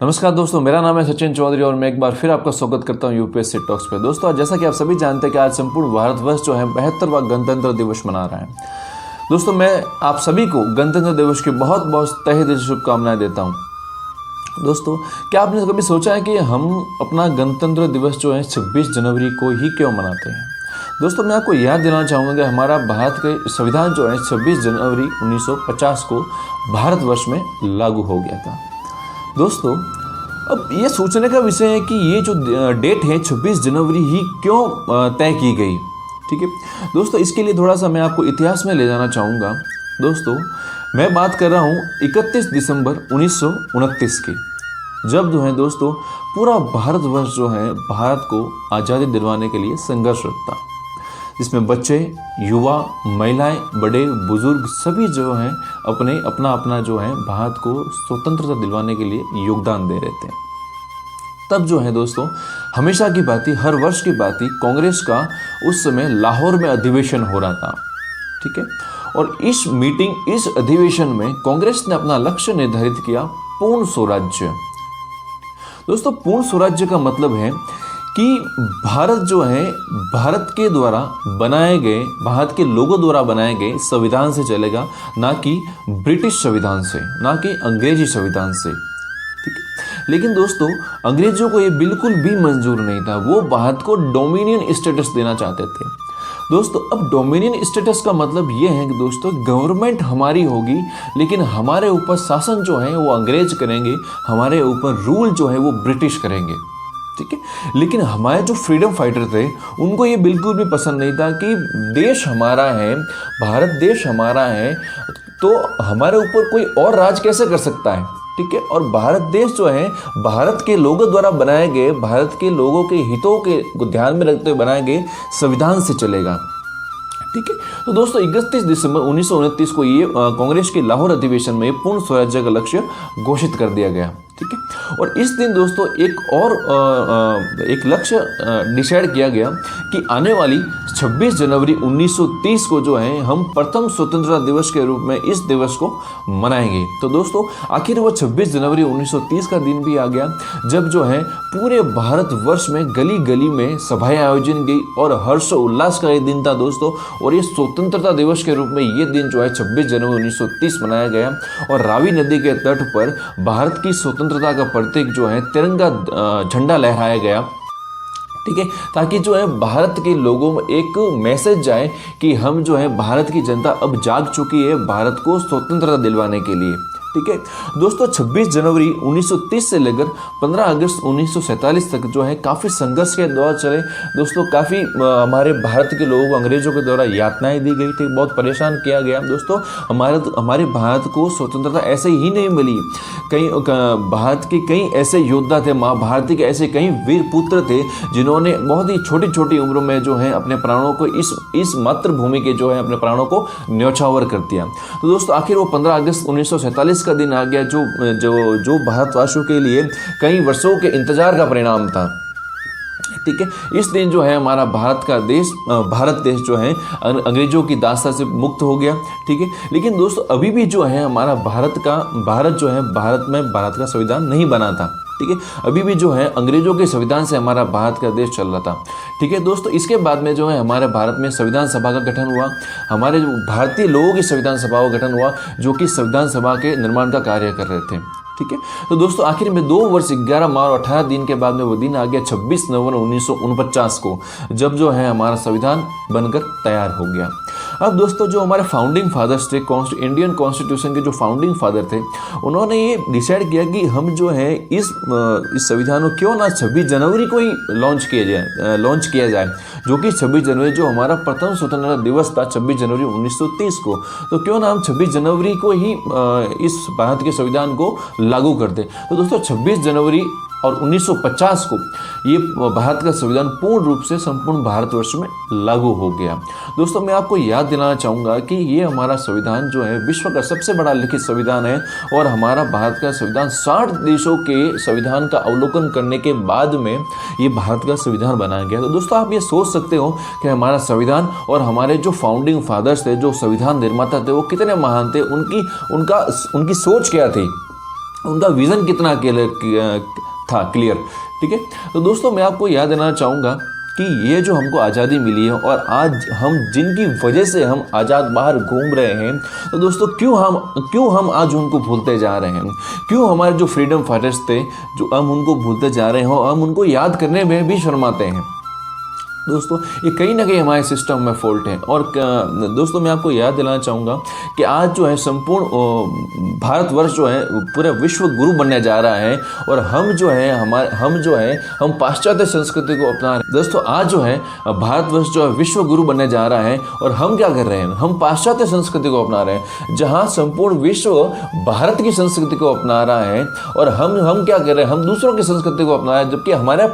नमस्कार दोस्तों, मेरा नाम है सचिन चौधरी और मैं एक बार फिर आपका स्वागत करता हूं यूपीएससी टॉक्स पे। दोस्तों, जैसा कि आप सभी जानते हैं कि आज संपूर्ण भारतवर्ष जो है 72वां गणतंत्र दिवस मना रहा है। दोस्तों, मैं आप सभी को गणतंत्र दिवस की बहुत बहुत तहे दिल से शुभकामनाएं देता हूं। दोस्तों, क्या आपने कभी सोचा है कि हम अपना गणतंत्र दिवस जो है 26 जनवरी को ही क्यों मनाते हैं? दोस्तों, मैं आपको याद दिलाना चाहूँगा कि हमारा भारत के संविधान जो है 26 जनवरी 1950 को भारतवर्ष में लागू हो गया था। दोस्तों, अब ये सोचने का विषय है कि ये जो डेट है 26 जनवरी ही क्यों तय की गई। ठीक है दोस्तों, इसके लिए थोड़ा सा मैं आपको इतिहास में ले जाना चाहूँगा। दोस्तों, मैं बात कर रहा हूँ 31 दिसंबर 1929 की, जब जो है दोस्तों पूरा भारतवर्ष जो है भारत को आज़ादी दिलवाने के लिए संघर्षरत था, जिसमें बच्चे, युवा, महिलाएं, बड़े बुजुर्ग सभी जो हैं अपना जो है भारत को स्वतंत्रता दिलवाने के लिए योगदान दे रहे थे। तब जो है दोस्तों हमेशा की बात ही, हर वर्ष की बात ही, कांग्रेस का उस समय लाहौर में अधिवेशन हो रहा था। ठीक है, और इस अधिवेशन में कांग्रेस ने अपना लक्ष्य निर्धारित किया, पूर्ण स्वराज्य। दोस्तों, पूर्ण स्वराज्य का मतलब है कि भारत जो है भारत के द्वारा बनाए गए, भारत के लोगों द्वारा बनाए गए संविधान से चलेगा, ना कि ब्रिटिश संविधान से, ना कि अंग्रेजी संविधान से। ठीक है, लेकिन दोस्तों अंग्रेजों को ये बिल्कुल भी मंजूर नहीं था। वो भारत को डोमिनियन स्टेटस देना चाहते थे। दोस्तों, अब डोमिनियन स्टेटस का मतलब ये है कि दोस्तों गवर्नमेंट हमारी होगी, लेकिन हमारे ऊपर शासन जो है वो अंग्रेज करेंगे, हमारे ऊपर रूल जो है वो ब्रिटिश करेंगे। ठीक है, लेकिन हमारे जो फ्रीडम फाइटर थे उनको ये बिल्कुल भी पसंद नहीं था कि देश हमारा है, भारत देश हमारा है, तो हमारे ऊपर कोई और राज कैसे कर सकता है। ठीक है, और भारत देश जो है भारत के लोगों द्वारा बनाए गए, भारत के लोगों के हितों के को ध्यान में रखते हुए बनाए गए संविधान से चलेगा। ठीक है, तो दोस्तों 31 दिसंबर 1929 को ये कांग्रेस के लाहौर अधिवेशन में पूर्ण स्वराज्य का लक्ष्य घोषित कर दिया गया। ठीक है, और इस दिन दोस्तों एक लक्ष्य डिसाइड किया गया कि आने वाली 26 जनवरी 1930 को जो है हम प्रथम स्वतंत्रता दिवस के रूप में इस दिवस को मनाएंगे। तो दोस्तों आखिर वो 26 जनवरी 1930 का दिन भी आ गया, जब जो है पूरे भारतवर्ष में गली गली में सभाएं आयोजन की और हर्ष उल्लास का ये दिन था दोस्तों। और ये स्वतंत्रता दिवस के रूप में ये दिन जो है 26 जनवरी 1930 मनाया गया, और रावी नदी के तट पर भारत की स्वतंत्रता का प्रतीक जो है तिरंगा झंडा लहराया गया। ठीक है, ताकि जो है भारत के लोगों में एक मैसेज जाए कि हम जो है भारत की जनता अब जाग चुकी है भारत को स्वतंत्रता दिलवाने के लिए। ठीक है दोस्तों, 26 जनवरी 1930 से लेकर 15 अगस्त 1947 तक जो है काफ़ी संघर्ष के दौर चले दोस्तों। काफ़ी हमारे भारत के लोगों को अंग्रेजों के द्वारा यातनाएं दी गई थी, बहुत परेशान किया गया दोस्तों। हमारे भारत को स्वतंत्रता ऐसे ही नहीं मिली। भारत के कई ऐसे योद्धा थे, महाभारत के ऐसे कई वीर पुत्र थे जिन्होंने बहुत ही छोटी छोटी उम्र में जो है अपने प्राणों को इस मातृभूमि के जो है अपने प्राणों को न्यौछावर कर दिया। तो दोस्तों आखिर वो 15 अगस्त 1947 का दिन आ गया, जो भारतवासियों के लिए कई वर्षों के इंतजार का परिणाम था। ठीक है, इस दिन जो है हमारा भारत देश जो है अंग्रेजों की दास्ता से मुक्त हो गया। ठीक है, लेकिन दोस्तों अभी भी जो है हमारा भारत का संविधान नहीं बना था। ठीक है, अभी भी जो है अंग्रेजों के संविधान से हमारा भारत का देश चल रहा था। ठीक है दोस्तों, इसके बाद में जो है हमारे भारत में संविधान सभा का गठन हुआ। हमारे जो भारतीय लोगों की संविधान सभा का गठन हुआ, जो कि संविधान सभा के निर्माण का कार्य कर रहे थे। ठीक है, तो दोस्तों आखिर में 2 वर्ष 11 माह और 18 दिन के बाद में वो दिन आ गया 26 नवंबर 1949 को, जब जो है हमारा संविधान बनकर तैयार हो गया। अब दोस्तों जो हमारे फाउंडिंग फादर्स थे, इंडियन कॉन्स्टिट्यूशन के जो फाउंडिंग फादर थे, उन्होंने ये डिसाइड किया कि हम जो है इस संविधान को क्यों ना 26 जनवरी को ही लॉन्च किया जाए, जो कि 26 जनवरी जो हमारा प्रथम स्वतंत्रता दिवस था 26 जनवरी 1930 को, तो क्यों ना हम 26 जनवरी को ही इस भारत के संविधान को लागू कर दे। तो दोस्तों 26 जनवरी और 1950 को ये भारत का संविधान पूर्ण रूप से संपूर्ण भारतवर्ष में लागू हो गया। दोस्तों मैं आपको याद दिलाना चाहूँगा कि ये हमारा संविधान जो है विश्व का सबसे बड़ा लिखित संविधान है, और हमारा भारत का संविधान 60 देशों के संविधान का अवलोकन करने के बाद में ये भारत का संविधान बनाया गया। तो दोस्तों आप ये सोच सकते हो कि हमारा संविधान और हमारे जो फाउंडिंग फादर्स थे, जो संविधान निर्माता थे, वो कितने महान थे, उनकी सोच क्या थी। उनका विज़न कितना क्लियर। ठीक है, तो दोस्तों मैं आपको याद देना चाहूँगा कि ये जो हमको आज़ादी मिली है और आज हम जिनकी वजह से हम आज़ाद बाहर घूम रहे हैं, तो दोस्तों क्यों हम आज उनको भूलते जा रहे हैं? क्यों हमारे जो फ्रीडम फाइटर्स थे जो हम उनको भूलते जा रहे हैं, हम उनको याद करने में भी शर्माते हैं? दोस्तों ये कहीं ना कहीं हमारे सिस्टम में फॉल्ट है। और दोस्तों मैं आपको याद दिलाना चाहूँगा कि आज जो है संपूर्ण भारतवर्ष जो है पूरा विश्व गुरु बनने जा रहा है और हम पाश्चात्य संस्कृति को अपना रहे हैं। दोस्तों आज जो है भारतवर्ष जो है विश्व गुरु बनने जा रहा है और हम क्या कर रहे हैं? हम पाश्चात्य संस्कृति को अपना रहे हैं, जहाँ संपूर्ण विश्व भारत की संस्कृति को अपना रहा है और हम क्या कर रहे हैं? हम दूसरों की संस्कृति को अपना रहे हैं, जबकि हमारे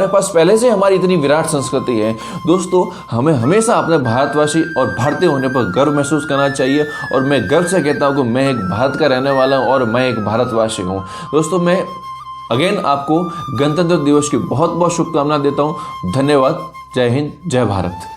पास पहले से हमारी इतनी विराट संस्कृति है। दोस्तों हमें हमेशा अपने भारतवासी और भारतीय होने पर गर्व महसूस करना चाहिए और मैं गर्व से कहता हूँ कि मैं एक भारत का रहने वाला हूँ और मैं एक भारतवासी हूँ। दोस्तों मैं अगेन आपको गणतंत्र दिवस की बहुत बहुत शुभकामनाएं देता हूँ। धन्यवाद। जय हिंद, जय भारत।